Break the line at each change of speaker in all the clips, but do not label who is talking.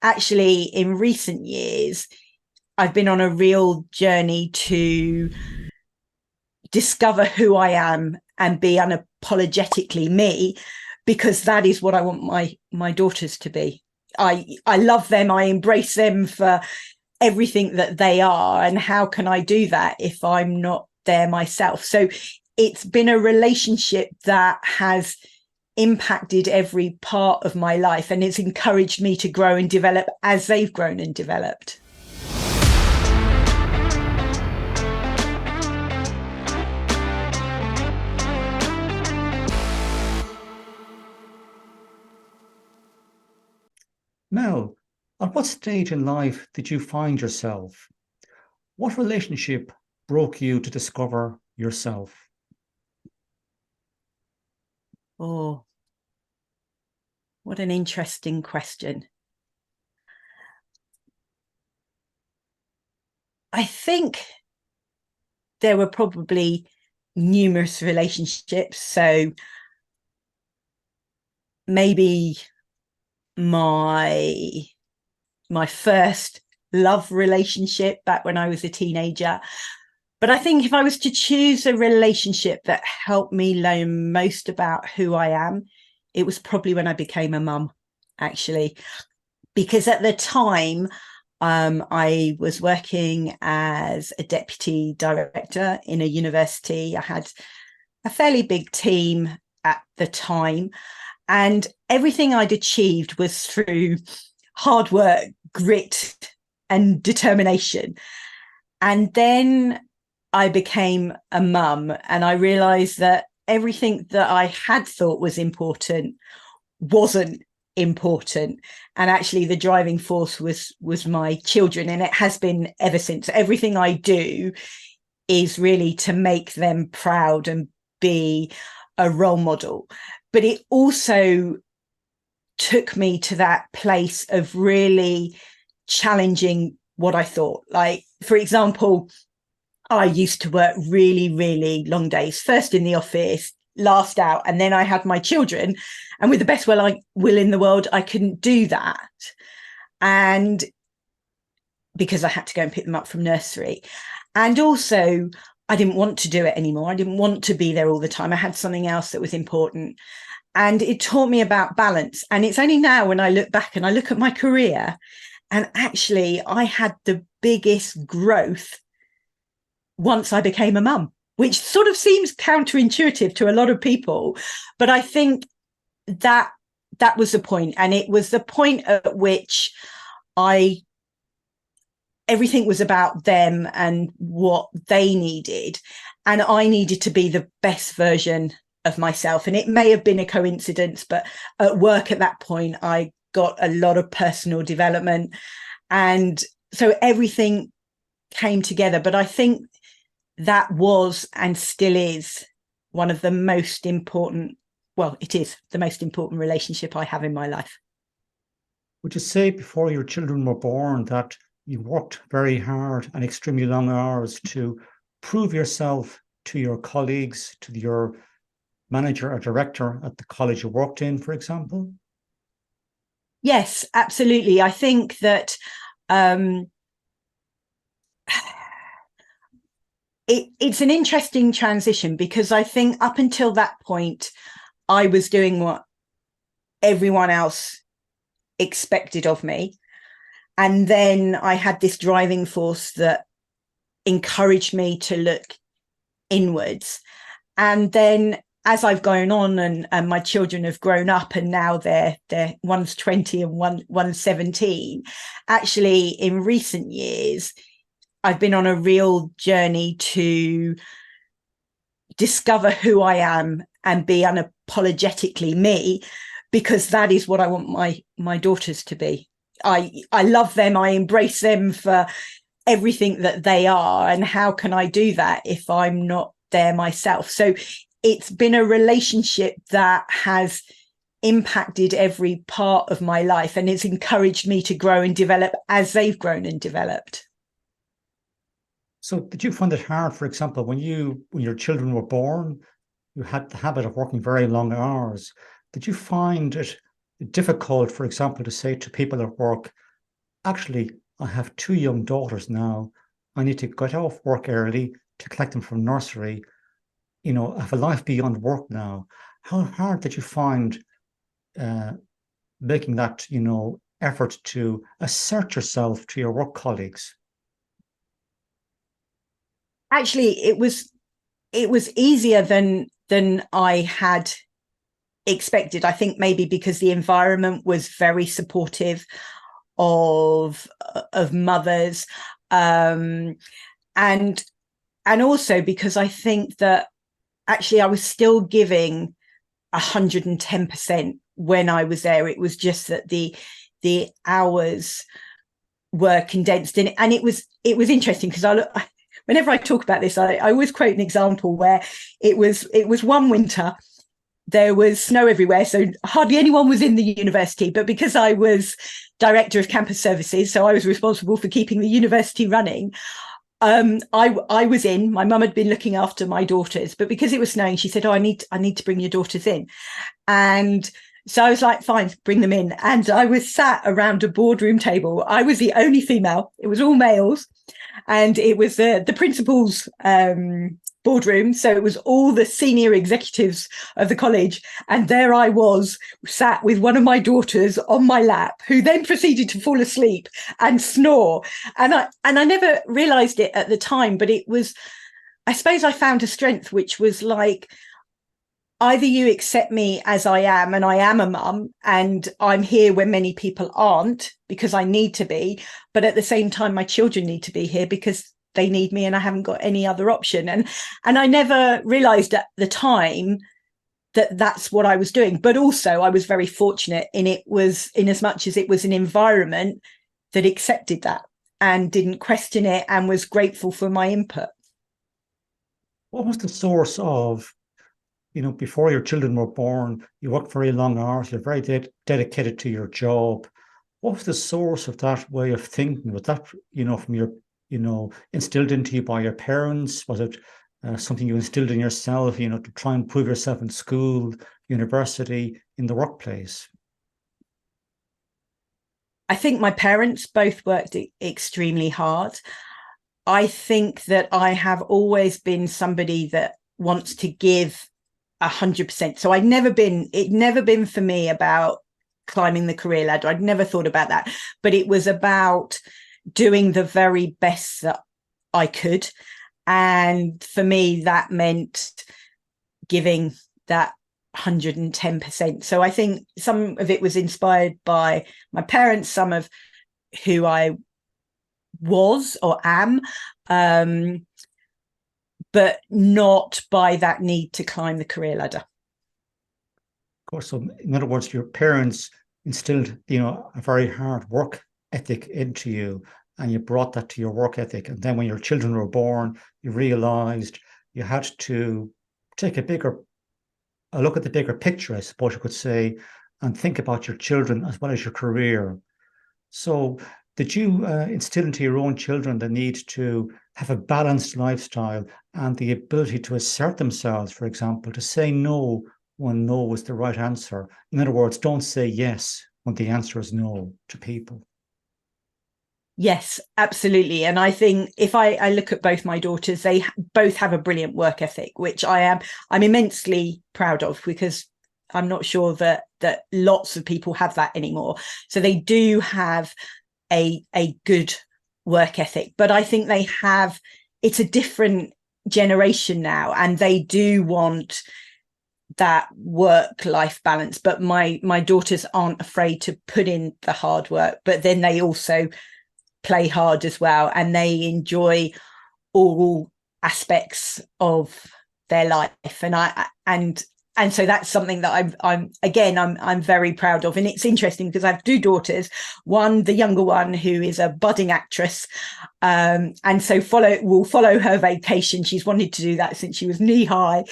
actually, in recent years, I've been on a real journey to discover who I am and be unapologetically me, because that is what I want my daughters to be. I love them. I embrace them for everything that they are. And how can I do that if I'm not there myself? So it's been a relationship that has impacted every part of my life, and it's encouraged me to grow and develop as they've grown and developed.
Mel, at what stage in life did you find yourself? What relationship broke you to discover yourself?
Oh, what an interesting question. I think there were probably numerous relationships. So maybe my first love relationship back when I was a teenager. But I think if I was to choose a relationship that helped me learn most about who I am, it was probably when I became a mum, actually. Because at the time, I was working as a deputy director in a university. I had a fairly big team at the time, and everything I'd achieved was through hard work, grit, and determination. And then I became a mum, and I realized that everything that I had thought was important wasn't important. And actually the driving force was my children, and it has been ever since. Everything I do is really to make them proud and be a role model. But it also took me to that place of really challenging what I thought. Like, for example, I used to work really, really long days, first in the office, last out, and then I had my children. And with the best will in the world, I couldn't do that. And because I had to go and pick them up from nursery. And also, I didn't want to do it anymore. I didn't want to be there all the time. I had something else that was important. And it taught me about balance. And it's only now when I look back and I look at my career, and actually I had the biggest growth once I became a mum, which sort of seems counterintuitive to a lot of people. But I think that was the point. And it was the point at which everything was about them and what they needed. And I needed to be the best version of myself. And it may have been a coincidence, but at work at that point, I got a lot of personal development. And so everything came together. But I think that was and still is one of the most important, well, it is the most important relationship I have in my life.
Would you say before your children were born that you worked very hard and extremely long hours to prove yourself to your colleagues, to your manager or director at the college you worked in, for example?
Yes, absolutely. I think that it's an interesting transition, because I think up until that point, I was doing what everyone else expected of me. And then I had this driving force that encouraged me to look inwards. And then as I've gone on and my children have grown up, and now they're one's 20 and one's 17, actually in recent years, I've been on a real journey to discover who I am and be unapologetically me, because that is what I want my daughters to be. I love them. I embrace them for everything that they are. And how can I do that if I'm not there myself? So it's been a relationship that has impacted every part of my life, and it's encouraged me to grow and develop as they've grown and developed.
So did you find it hard, for example, when your children were born, you had the habit of working very long hours. Did you find it difficult, for example, to say to people at work, actually, I have two young daughters now. I need to get off work early to collect them from nursery. I have a life beyond work now. How hard did you find uh, making that, effort to assert yourself to your work colleagues?
Actually, it was easier than I had expected. I think maybe because the environment was very supportive of mothers, and also because I think that actually I was still giving 110% when I was there. It was just that the hours were condensed, and it was interesting because whenever I talk about this, I always quote an example where it was one winter. There was snow everywhere, so hardly anyone was in the university. But because I was director of campus services, so I was responsible for keeping the university running, I was in. My mum had been looking after my daughters, but because it was snowing, she said, "Oh, I need to bring your daughters in," and so I was like, "Fine, bring them in." And I was sat around a boardroom table. I was the only female. It was all males, and it was the principal's boardroom. So it was all the senior executives of the college. And there I was, sat with one of my daughters on my lap, who then proceeded to fall asleep and snore. And I never realized it at the time, but it was, I suppose I found a strength, which was like, either you accept me as I am, and I am a mum, and I'm here when many people aren't because I need to be, but at the same time, my children need to be here because they need me and I haven't got any other option. And I never realized at the time that that's what I was doing. But also I was very fortunate in as much as it was an environment that accepted that and didn't question it and was grateful for my input.
What was the source of, before your children were born, you worked very long hours, you're very dedicated to your job. What was the source of that way of thinking? Was that, from your, instilled into you by your parents? Was it something you instilled in yourself, to try and prove yourself in school, university, in the workplace?
I think my parents both worked extremely hard. I think that I have always been somebody that wants to give 100%. So it never been for me about climbing the career ladder. I'd never thought about that, but it was about doing the very best that I could. And for me, that meant giving that 110%. So I think some of it was inspired by my parents, some of who I was or am, but not by that need to climb the career ladder.
Of course. So in other words, your parents instilled, a very hard work ethic into you, and you brought that to your work ethic. And then when your children were born, you realized you had to take a look at the bigger picture, I suppose you could say, and think about your children as well as your career. So did you instill into your own children the need to have a balanced lifestyle and the ability to assert themselves, for example, to say no when no was the right answer? In other words, don't say yes when the answer is no to people.
Yes, absolutely. And I think if I look at both my daughters, they both have a brilliant work ethic, which I'm immensely proud of, because I'm not sure that lots of people have that anymore. So they do have a good work ethic, but I think it's a different generation now, and they do want that work-life balance. But my daughters aren't afraid to put in the hard work, but then they also play hard as well, and they enjoy all aspects of their life. And so that's something that I'm very proud of. And it's interesting because I have two daughters, the younger one who is a budding actress, and so will follow her vacation. She's wanted to do that since she was knee high.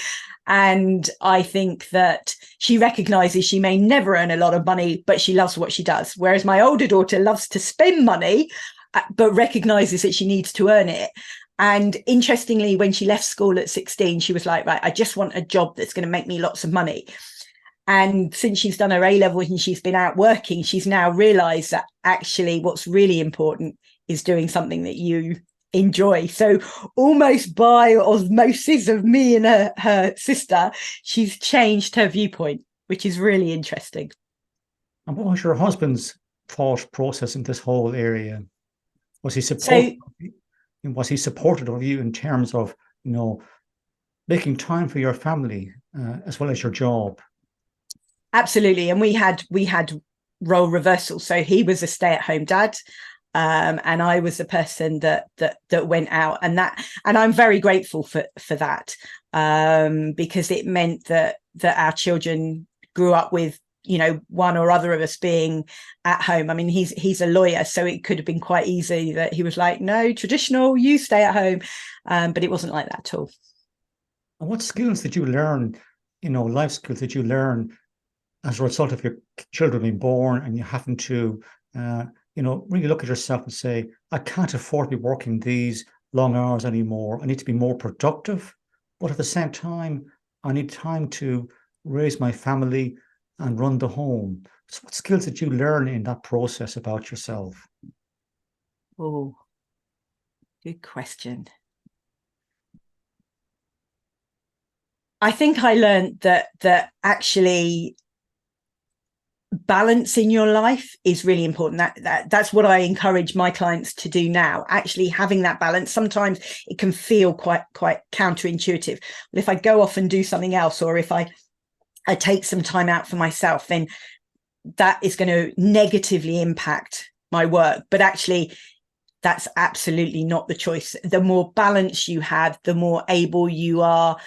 And I think that she recognizes she may never earn a lot of money, but she loves what she does. Whereas my older daughter loves to spend money, but recognizes that she needs to earn it. And interestingly, when she left school at 16, she was like, right, I just want a job that's going to make me lots of money. And since she's done her A-levels and she's been out working, she's now realized that actually what's really important is doing something that you enjoy. So almost by osmosis of me and her sister, she's changed her viewpoint, which is really interesting.
And what was your husband's thought process in this whole area? Was he supportive? Was he supportive of you in terms of, making time for your family as well as your job?
Absolutely. And we had role reversal. So he was a stay-at-home dad. And I was the person that went out, and I'm very grateful for that, because it meant that our children grew up with, one or other of us being at home. I mean, he's a lawyer, so it could have been quite easy that he was like, no, traditional, you stay at home. But it wasn't like that at all.
And what skills did you learn, life skills did you learn as a result of your children being born and you having to, really look at yourself and say, I can't afford to be working these long hours anymore. I need to be more productive. But at the same time, I need time to raise my family and run the home. So what skills did you learn in that process about yourself?
Oh, good question. I think I learned that actually balance in your life is really important. That's what I encourage my clients to do now. Actually having that balance. Sometimes it can feel quite counterintuitive. But if I go off and do something else, or if I take some time out for myself, then that is going to negatively impact my work. But actually, that's absolutely not the choice. The more balance you have, the more able you are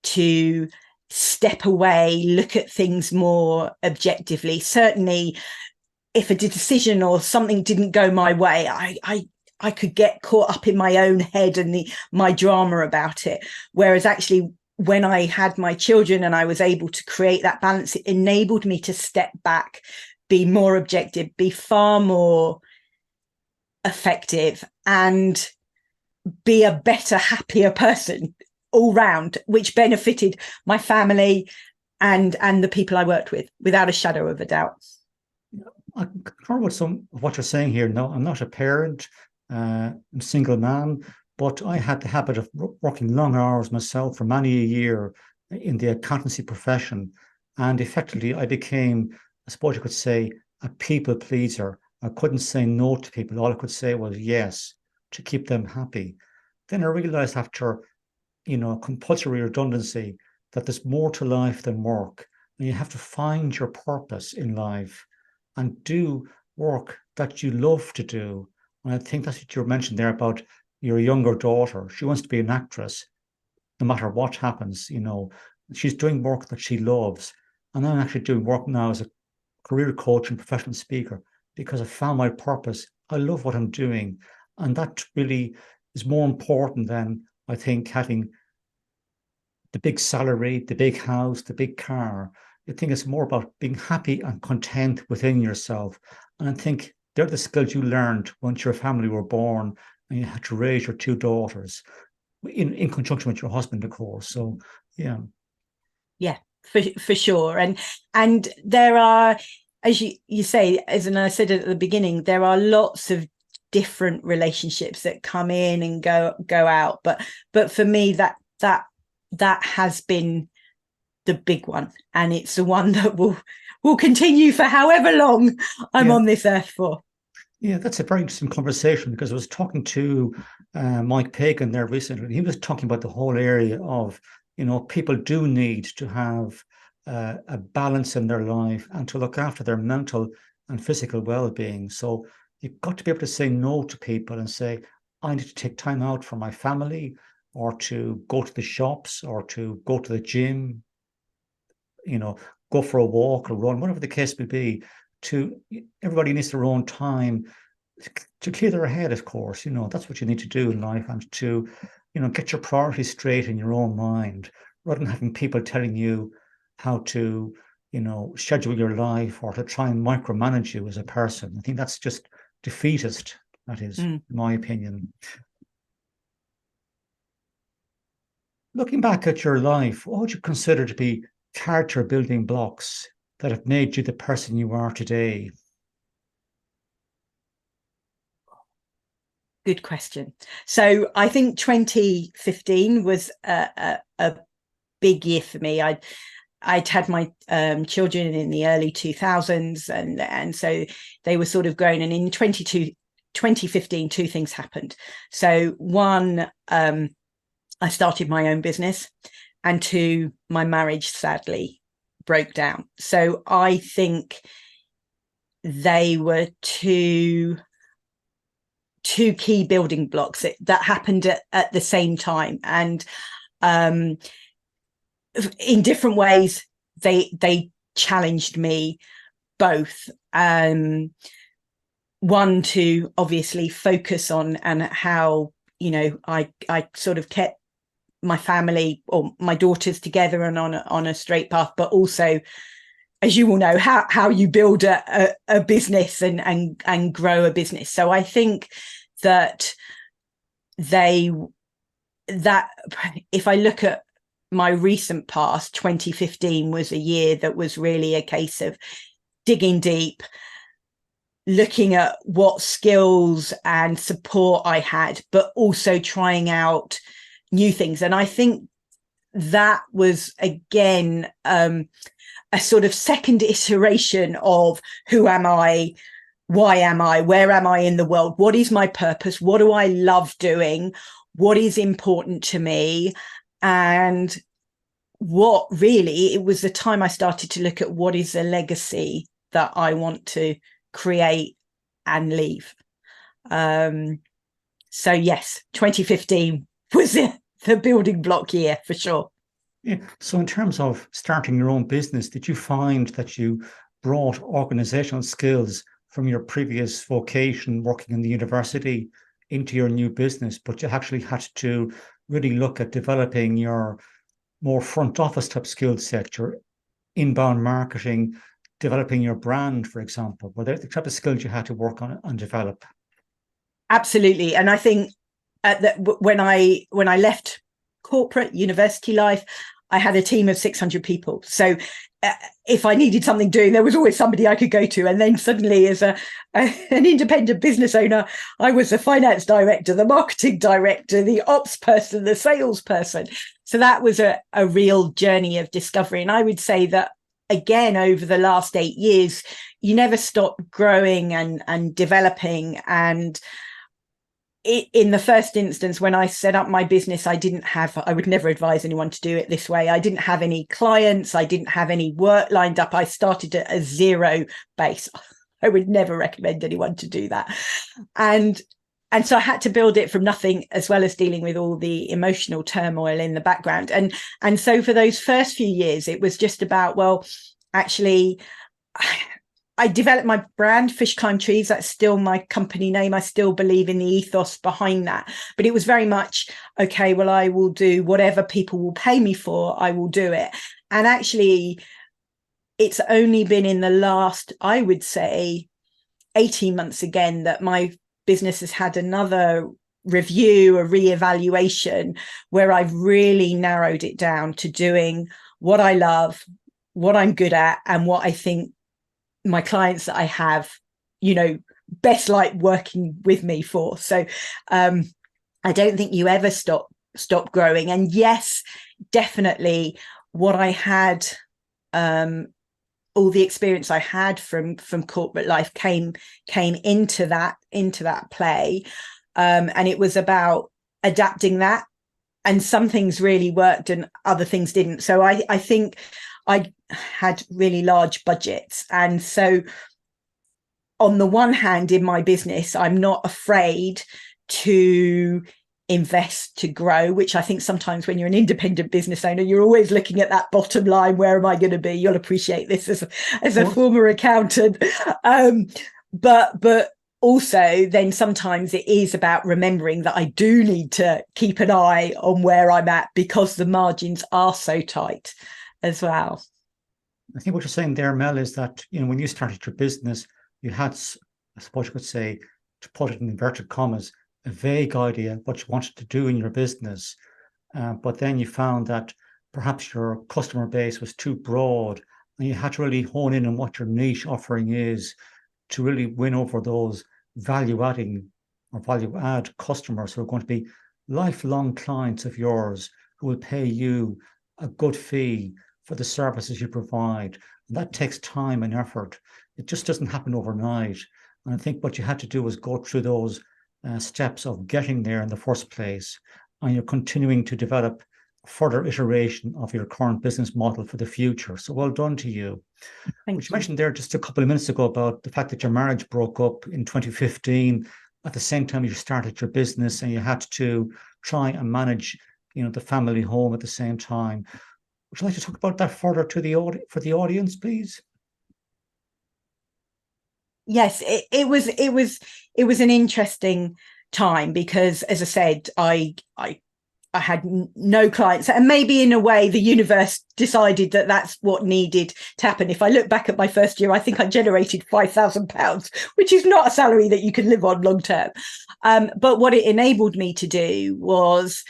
to step away, look at things more objectively. Certainly, if a decision or something didn't go my way, I could get caught up in my own head and my drama about it. Whereas actually, when I had my children and I was able to create that balance, it enabled me to step back, be more objective, be far more effective, and be a better, happier person all round, which benefited my family and the people I worked with, without a shadow of a doubt.
I concur with some of what you're saying here. No, I'm not a parent. I'm a single man, but I had the habit of working long hours myself for many a year in the accountancy profession. And effectively, I became, I suppose you could say, a people pleaser. I couldn't say no to people. All I could say was yes to keep them happy. Then I realized after, compulsory redundancy, that there's more to life than work. And you have to find your purpose in life and do work that you love to do. And I think that's what you mentioned there about your younger daughter. She wants to be an actress, no matter what happens. She's doing work that she loves. And I'm actually doing work now as a career coach and professional speaker because I found my purpose. I love what I'm doing. And that really is more important than, I think, having the big salary, the big house, the big car. I think it's more about being happy and content within yourself. And I think they're the skills you learned once your family were born and you had to raise your two daughters in conjunction with your husband, of course. So, yeah.
Yeah, for sure. And there are, as you say, as I said at the beginning, there are lots of different relationships that come in and go out. But for me, that has been the big one, and it's the one that will continue for however long I'm on this earth for.
Yeah, that's a very interesting conversation because I was talking to Mike Pagan there recently. He was talking about the whole area of, people do need to have a balance in their life and to look after their mental and physical well-being. So you've got to be able to say no to people and say, I need to take time out for my family, or to go to the shops, or to go to the gym, go for a walk or run, whatever the case may be. Everybody needs their own time to clear their head, of course. That's what you need to do in life, and to, get your priorities straight in your own mind, rather than having people telling you how to, schedule your life or to try and micromanage you as a person. I think that's just defeatist. That is my opinion. Looking back at your life, what would you consider to be character building blocks that have made you the person you are today?
Good question. So I think 2015 was a big year for me. I'd had my children in the early 2000s, and so they were sort of grown. And in 2015, two things happened. So one, I started my own business, and two, my marriage sadly broke down. So I think they were two key building blocks that happened at the same time. And in different ways, they challenged me both. One, to obviously focus on and how, you know, I sort of kept my family or my daughters together and on a straight path, but also, as you all know, how you build a business and grow a business. So I think that if I look at my recent past, 2015 was a year that was really a case of digging deep, looking at what skills and support I had, but also trying out new things. And I think that was, again, a sort of second iteration of who am I? Why am I? Where am I in the world? What is my purpose? What do I love doing? What is important to me? And what really, it was the time I started to look at what is a legacy that I want to create and leave. So yes, 2015 was the building block year for sure.
Yeah. So in terms of starting your own business, did you find that you brought organizational skills from your previous vocation working in the university into your new business, but you actually had to really look at developing your more front office type skill set, your inbound marketing, developing your brand, for example? Were there the type of skills you had to work on and develop?
Absolutely. And I think when I left corporate university life, I had a team of 600 people. So if I needed something doing, there was always somebody I could go to. And then suddenly, as an independent business owner, I was the finance director, the marketing director, the ops person, the sales person. So that was a real journey of discovery. And I would say that, again, over the last 8 years, you never stop growing and developing. And in the first instance, when I set up my business, I would never advise anyone to do it this way. I didn't have any clients. I didn't have any work lined up. I started at a zero base. I would never recommend anyone to do that. And so I had to build it from nothing, as well as dealing with all the emotional turmoil in the background. And so for those first few years, it was just about, well, actually, I developed my brand, Fish Climb Trees. That's still my company name. I still believe in the ethos behind that. But it was very much, okay, well, I will do whatever people will pay me for. I will do it. And actually, it's only been in the last, I would say, 18 months again, that my business has had another review, a reevaluation, where I've really narrowed it down to doing what I love, what I'm good at, and what I think my clients that I have, you know, best like working with me for. So I don't think you ever stop growing. And yes, definitely what I had, all the experience I had from corporate life came into that play. And it was about adapting that. And some things really worked and other things didn't. So I think I had really large budgets. And so on the one hand, in my business, I'm not afraid to invest to grow, which I think sometimes when you're an independent business owner, you're always looking at that bottom line. Where am I going to be? You'll appreciate this as a former accountant. But also then sometimes it is about remembering that I do need to keep an eye on where I'm at, because the margins are so tight as well.
I think what you're saying there, Mel, is that, you know, when you started your business, you had, I suppose you could say, to put it in inverted commas, a vague idea what you wanted to do in your business. But then you found that perhaps your customer base was too broad and you had to really hone in on what your niche offering is to really win over those value adding or value add customers who are going to be lifelong clients of yours who will pay you a good fee for the services you provide. And that takes time and effort. It just doesn't happen overnight. And I think what you had to do was go through those steps of getting there in the first place. And you're continuing to develop further iteration of your current business model for the future. So well done to you.
Thank
Which you
you.
mentioned there just a couple of minutes ago about the fact that your marriage broke up in 2015. At the same time, you started your business and you had to try and manage, the family home at the same time. Would you like to talk about that further to for the audience, please?
Yes, it was an interesting time because, as I said, I had no clients, and maybe in a way the universe decided that that's what needed to happen. If I look back at my first year, I think I generated £5,000, which is not a salary that you can live on long term. But what it enabled me to do was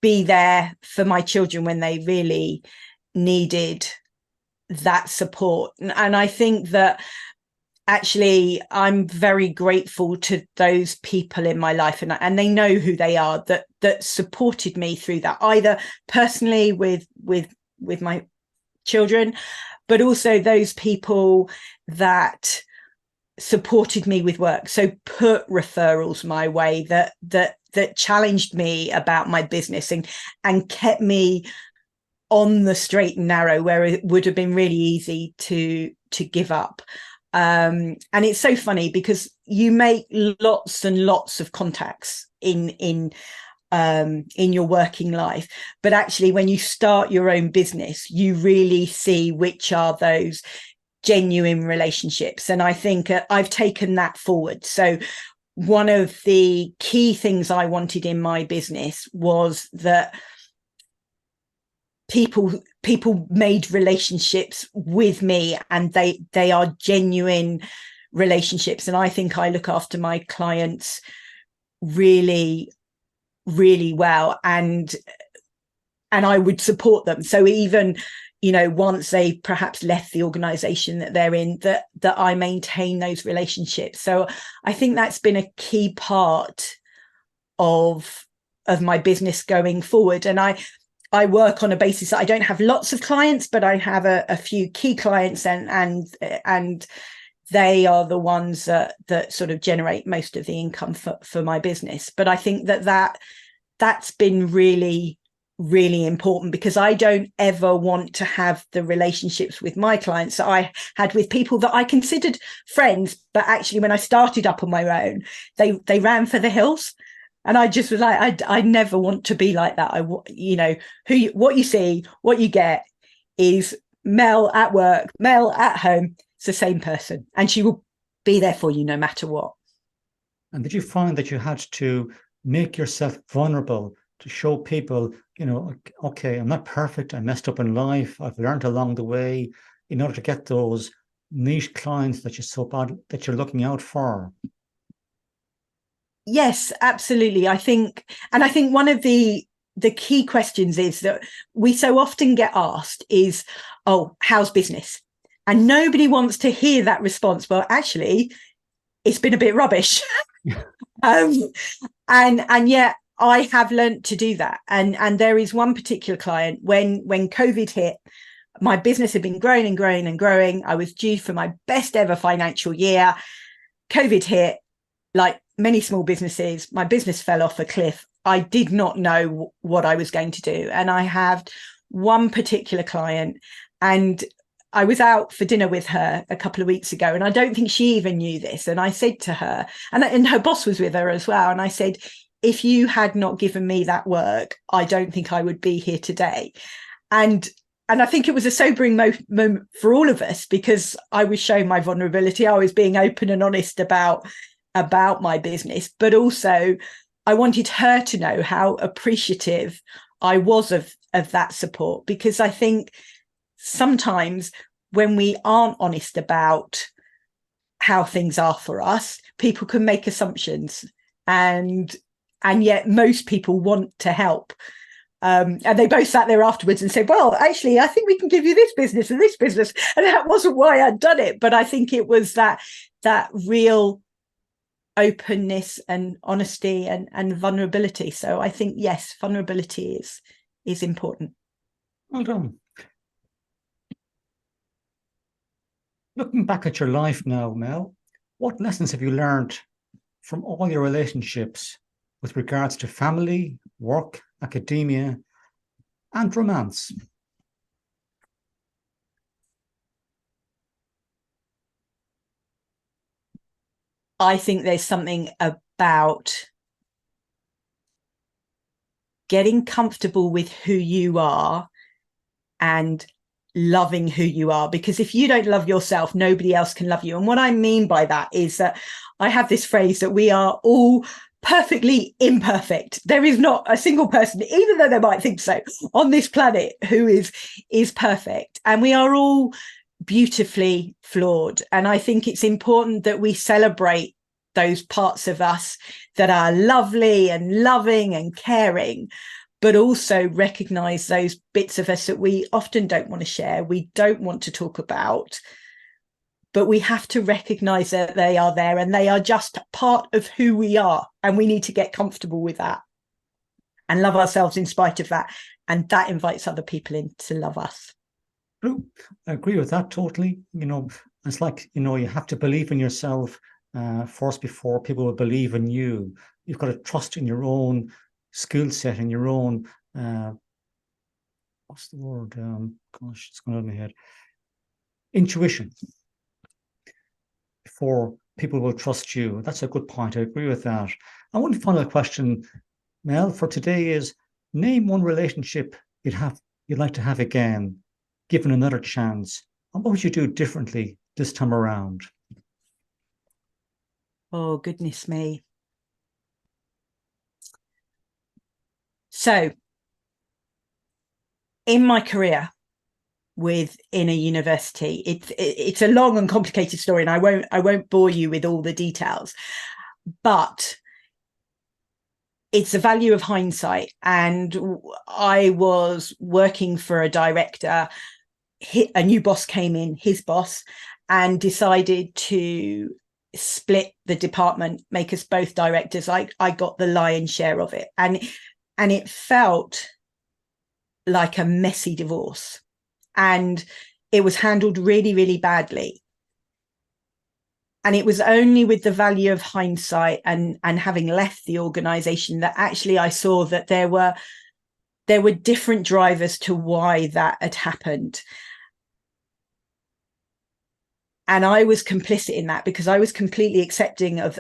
be there for my children when they really needed that support. And I think that actually I'm very grateful to those people in my life, and they know who they are, that supported me through that, either personally with my children, but also those people that supported me with work. So put referrals my way, that challenged me about my business and kept me on the straight and narrow where it would have been really easy to give up. And it's so funny because you make lots and lots of contacts in your working life, but actually when you start your own business, you really see which are those genuine relationships. And I think I've taken that forward. So one of the key things I wanted in my business was that people made relationships with me, and they are genuine relationships. And I think I look after my clients really, really well, and I would support them. So even, once they perhaps left the organization that they're in, that I maintain those relationships. So I think that's been a key part of my business going forward. And I work on a basis that I don't have lots of clients, but I have a few key clients, and they are the ones that sort of generate most of the income for my business. But I think that's been really, really important, because I don't ever want to have the relationships with my clients that I had with people that I considered friends, but actually when I started up on my own, they ran for the hills. And I just was like, I never want to be like that. What you see, what you get is Mel at work, Mel at home. It's the same person, and she will be there for you no matter what.
And did you find that you had to make yourself vulnerable to show people, okay, I'm not perfect. I messed up in life. I've learned along the way, in order to get those niche clients that you're looking out for?
Yes, absolutely. I think one of the key questions is that we so often get asked is, oh, how's business? And nobody wants to hear that response. Well, actually, it's been a bit rubbish. And yet I have learned to do that. And there is one particular client, when COVID hit, my business had been growing and growing and growing. I was due for my best ever financial year. COVID hit. Like many small businesses, my business fell off a cliff. I did not know what I was going to do. And I have one particular client, and I was out for dinner with her a couple of weeks ago, and I don't think she even knew this. And I said to her, and her boss was with her as well, and I said, if you had not given me that work, I don't think I would be here today. And I think it was a sobering moment for all of us, because I was showing my vulnerability. I was being open and honest about my business, but also I wanted her to know how appreciative I was of that support, because I think sometimes when we aren't honest about how things are for us, people can make assumptions, and yet most people want to help. And they both sat there afterwards and said, well, actually, I think we can give you this business and this business. And that wasn't why I'd done it. But I think it was that real openness and honesty and vulnerability. So I think, yes, vulnerability is important.
Well done. Looking back at your life now, Mel, what lessons have you learned from all your relationships with regards to family, work, academia, and romance?
I think there's something about getting comfortable with who you are and loving who you are, because if you don't love yourself, nobody else can love you. And what I mean by that is that I have this phrase that we are all perfectly imperfect. There is not a single person, even though they might think so, on this planet who is perfect, and we are all beautifully flawed. And I think it's important that we celebrate those parts of us that are lovely and loving and caring, but also recognize those bits of us that we often don't want to share, we don't want to talk about, but we have to recognize that they are there and they are just part of who we are. And we need to get comfortable with that and love ourselves in spite of that. And that invites other people in to love us.
True. I agree with that totally. It's like, you have to believe in yourself first before people will believe in you. You've got to trust in your own skill set and your own, what's the word? Gosh, it's going out of my head. Intuition. Before people will trust you. That's a good point. I agree with that. And one final question, Mel, for today is, name one relationship you'd like to have again, given another chance. And what would you do differently this time around?
Oh, goodness me. So in my career within a university, it's a long and complicated story, and I won't bore you with all the details, but it's the value of hindsight. And I was working for a director, a new boss came in, his boss, and decided to split the department, make us both directors. I got the lion's share of it, and it felt like a messy divorce, and it was handled really, really badly. And it was only with the value of hindsight and having left the organization that actually I saw that there were different drivers to why that had happened. And I was complicit in that because I was completely accepting of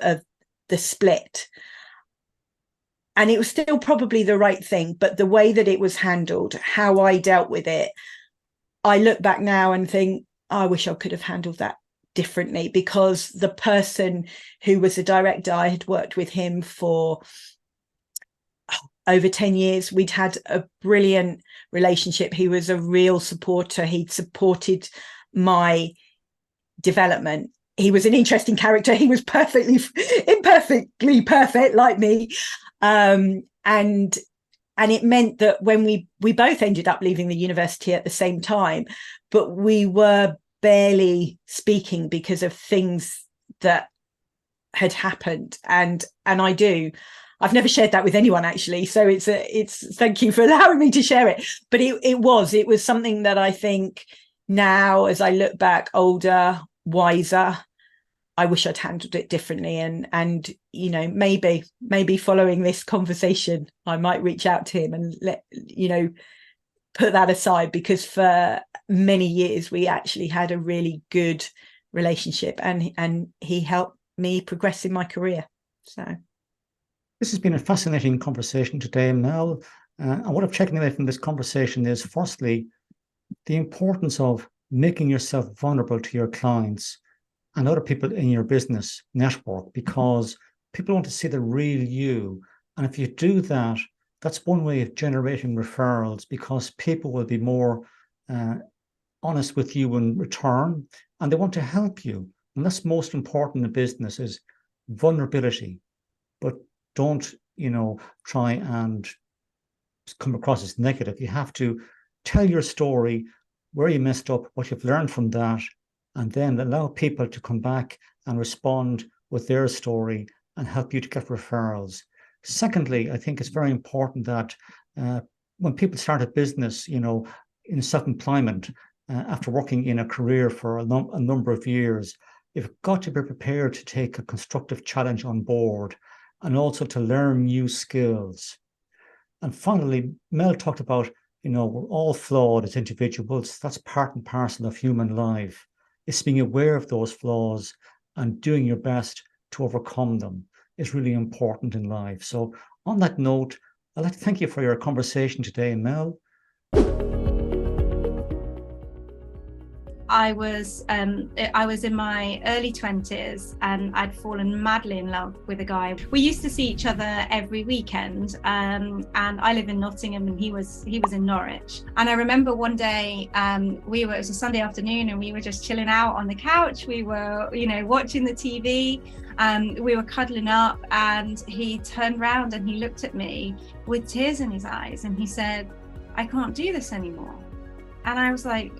the split. And it was still probably the right thing, but the way that it was handled, how I dealt with it, I look back now and think, oh, I wish I could have handled that differently, because the person who was the director, I had worked with him for over 10 years. We'd had a brilliant relationship. He was a real supporter. He'd supported my development. He was an interesting character. He was imperfectly perfect, like me. And it meant that when we both ended up leaving the university at the same time, but we were barely speaking because of things that had happened. And I've never shared that with anyone, actually. So it's thank you for allowing me to share it. But it was something that I think now, as I look back, older, wiser, I wish I'd handled it differently. And maybe following this conversation, I might reach out to him and put that aside, because for many years we actually had a really good relationship, and he helped me progress in my career. So
this has been a fascinating conversation today, Mel. And what I'm checking away from this conversation is, firstly, the importance of making yourself vulnerable to your clients and other people in your business network, because people want to see the real you. And if you do that, that's one way of generating referrals, because people will be more honest with you in return, and they want to help you. And that's most important in business, is vulnerability. But don't, try and come across as negative. You have to tell your story, where you messed up, what you've learned from that, and then allow people to come back and respond with their story and help you to get referrals. Secondly, I think it's very important that when people start a business, in self-employment, after working in a career for a number of years, you've got to be prepared to take a constructive challenge on board and also to learn new skills. And finally, Mel talked about, we're all flawed as individuals. That's part and parcel of human life. It's being aware of those flaws and doing your best to overcome them is really important in life. So on that note, I'd like to thank you for your conversation today, Mel.
I was in my early 20s and I'd fallen madly in love with a guy. We used to see each other every weekend, and I live in Nottingham and he was in Norwich. And I remember one day it was a Sunday afternoon and we were just chilling out on the couch. We were, watching the TV. We were cuddling up, and he turned around and he looked at me with tears in his eyes and he said, "I can't do this anymore." And I was like,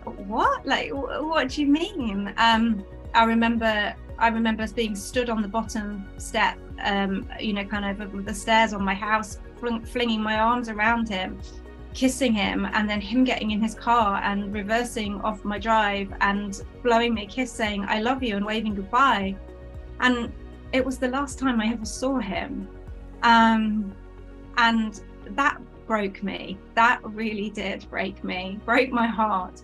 "What? Like, what do you mean?" I remember being stood on the bottom step, kind of the stairs on my house, flinging my arms around him, kissing him, and then him getting in his car and reversing off my drive and blowing me a kiss saying, "I love you," and waving goodbye. And it was the last time I ever saw him. And that broke me. That really did break my heart.